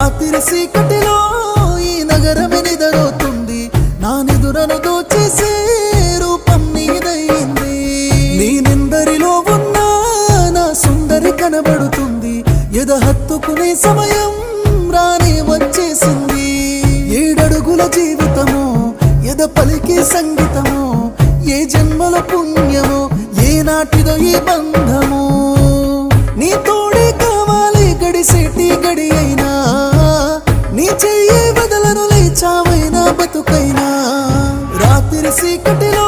రాత్రి చీకటిలో ఈ నగరమే నిద్రపోతుంది, నా నిదురను దోచేసే రూపం నీదయింది. నేనెందరిలో ఉన్నా నా సుందరి కనబడుతుంది, ఎద హత్తుకునే సమయం రానే వచ్చేసింది. 7 అడుగుల జీవితము, ఎద పలికే సంగీతము, ఏ జన్మల పుణ్యమో ఏ నాటిదో ఈ బంధము. నీ తోడే కావాలి గడిసేటి గడి అయినా, నీ చెయ్యి వదలను లేచావైనా బతుకైనా. రాత్రి చీకటిలో